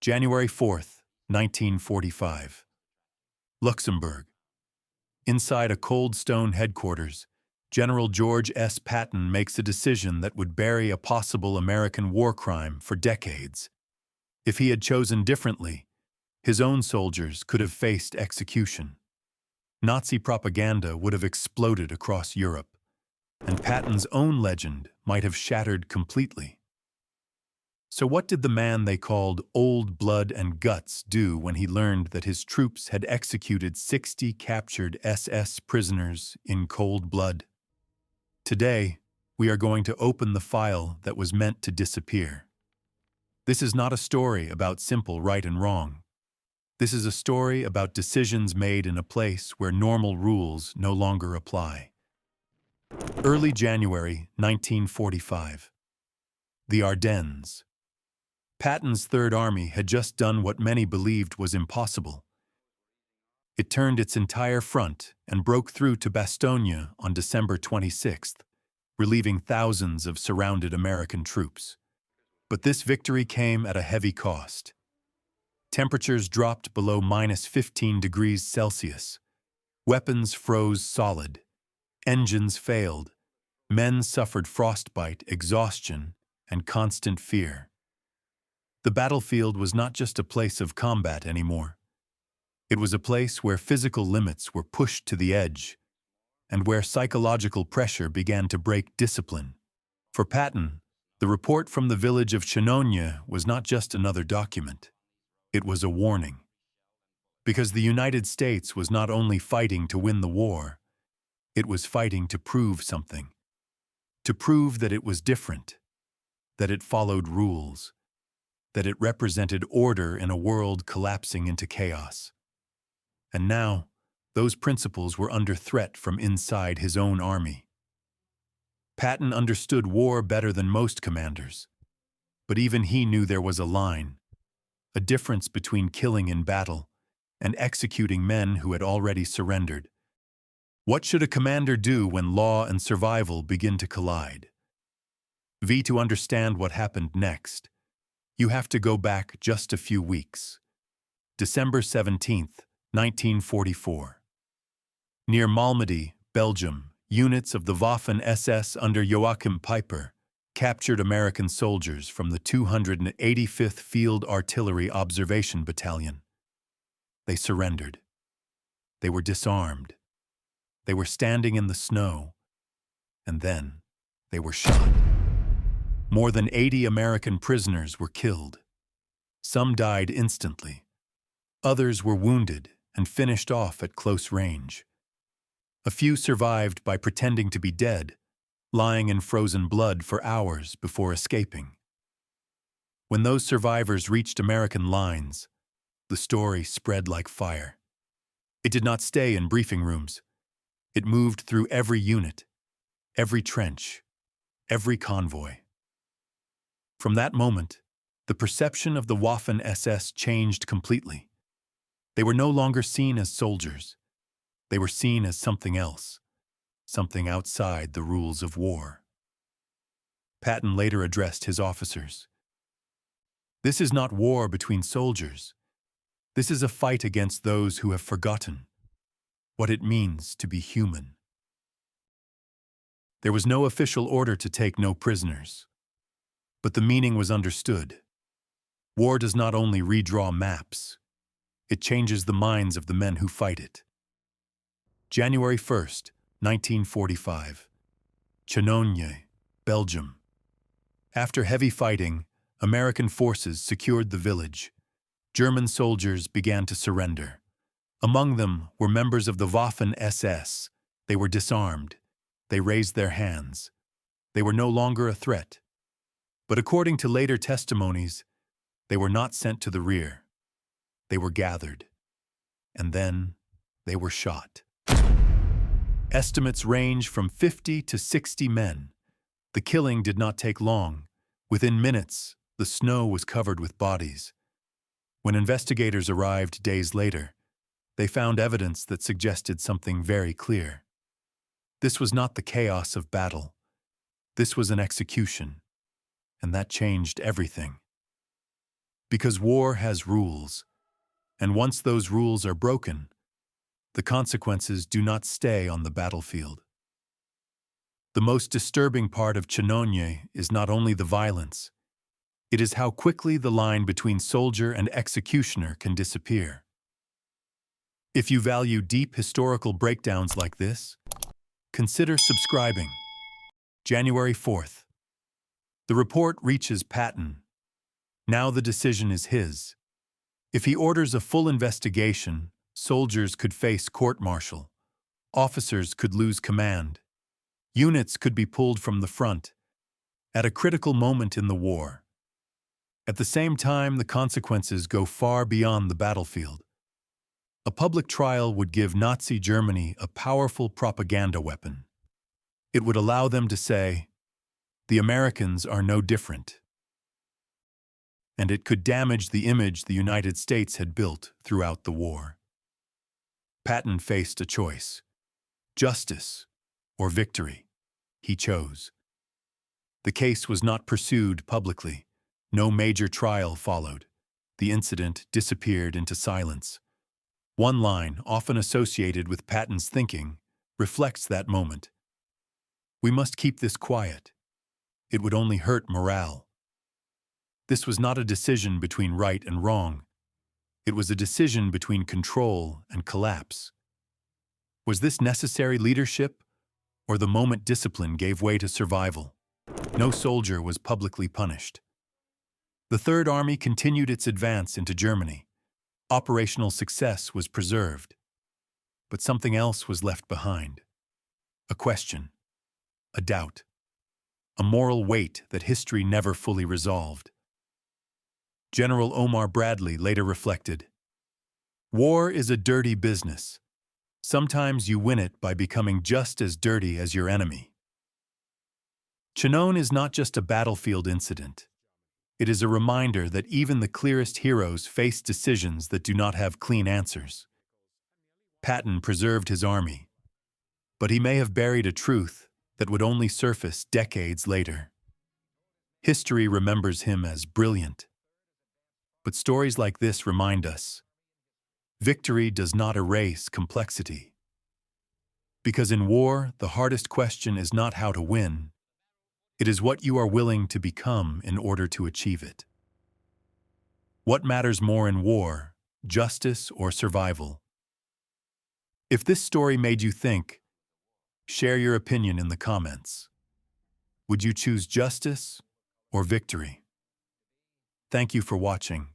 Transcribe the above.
January 4th, 1945. Luxembourg. Inside a cold stone headquarters, General George S. Patton makes a decision that would bury a possible American war crime for decades. If he had chosen differently, his own soldiers could have faced execution. Nazi propaganda would have exploded across Europe, and Patton's own legend might have shattered completely. So what did the man they called Old Blood and Guts do when he learned that his troops had executed 60 captured SS prisoners in cold blood? Today, we are going to open the file that was meant to disappear. This is not a story about simple right and wrong. This is a story about decisions made in a place where normal rules no longer apply. Early January 1945. The Ardennes. Patton's Third Army had just done what many believed was impossible. It turned its entire front and broke through to Bastogne on December 26th, relieving thousands of surrounded American troops. But this victory came at a heavy cost. Temperatures dropped below -15 degrees Celsius. Weapons froze solid. Engines failed. Men suffered frostbite, exhaustion, and constant fear. The battlefield was not just a place of combat anymore. It was a place where physical limits were pushed to the edge, and where psychological pressure began to break discipline. For Patton, the report from the village of Chenogne was not just another document. It was a warning. Because the United States was not only fighting to win the war, it was fighting to prove something. To prove that it was different, that it followed rules, that it represented order in a world collapsing into chaos. And now, those principles were under threat from inside his own army. Patton understood war better than most commanders, but even he knew there was a line, a difference between killing in battle and executing men who had already surrendered. What should a commander do when law and survival begin to collide? To understand what happened next, you have to go back just a few weeks. December 17th, 1944. Near Malmedy, Belgium, units of the Waffen-SS under Joachim Peiper captured American soldiers from the 285th Field Artillery Observation Battalion. They surrendered. They were disarmed. They were standing in the snow, and then they were shot. More than 80 American prisoners were killed. Some died instantly. Others were wounded and finished off at close range. A few survived by pretending to be dead, lying in frozen blood for hours before escaping. When those survivors reached American lines, the story spread like fire. It did not stay in briefing rooms. It moved through every unit, every trench, every convoy. From that moment, the perception of the Waffen-SS changed completely. They were no longer seen as soldiers. They were seen as something else, something outside the rules of war. Patton later addressed his officers. This is not war between soldiers. This is a fight against those who have forgotten what it means to be human. There was no official order to take no prisoners, but the meaning was understood. War does not only redraw maps, it changes the minds of the men who fight it. January 1st, 1945. Chenogne, Belgium. After heavy fighting, American forces secured the village. German soldiers began to surrender. Among them were members of the Waffen-SS. They were disarmed. They raised their hands. They were no longer a threat. But according to later testimonies, they were not sent to the rear. They were gathered. And then they were shot. Estimates range from 50 to 60 men. The killing did not take long. Within minutes, the snow was covered with bodies. When investigators arrived days later, they found evidence that suggested something very clear. This was not the chaos of battle. This was an execution, and that changed everything. Because war has rules, and once those rules are broken, the consequences do not stay on the battlefield. The most disturbing part of Chenogne is not only the violence, it is how quickly the line between soldier and executioner can disappear. If you value deep historical breakdowns like this, consider subscribing. January 4th. The report reaches Patton. Now the decision is his. If he orders a full investigation, soldiers could face court-martial, officers could lose command, units could be pulled from the front, at a critical moment in the war. At the same time, the consequences go far beyond the battlefield. A public trial would give Nazi Germany a powerful propaganda weapon. It would allow them to say, "The Americans are no different." And it could damage the image the United States had built throughout the war. Patton faced a choice: justice or victory. He chose. The case was not pursued publicly. No major trial followed. The incident disappeared into silence. One line, often associated with Patton's thinking, reflects that moment. "We must keep this quiet. It would only hurt morale." This was not a decision between right and wrong. It was a decision between control and collapse. Was this necessary leadership, or the moment discipline gave way to survival? No soldier was publicly punished. The Third Army continued its advance into Germany. Operational success was preserved. But something else was left behind. A question, a doubt, a moral weight that history never fully resolved. General Omar Bradley later reflected, "War is a dirty business. Sometimes you win it by becoming just as dirty as your enemy." Chenogne is not just a battlefield incident. It is a reminder that even the clearest heroes face decisions that do not have clean answers. Patton preserved his army, but he may have buried a truth that would only surface decades later. History remembers him as brilliant. But stories like this remind us, victory does not erase complexity. Because in war, the hardest question is not how to win. It is what you are willing to become in order to achieve it. What matters more in war, justice or survival? If this story made you think, share your opinion in the comments. Would you choose justice or victory? Thank you for watching.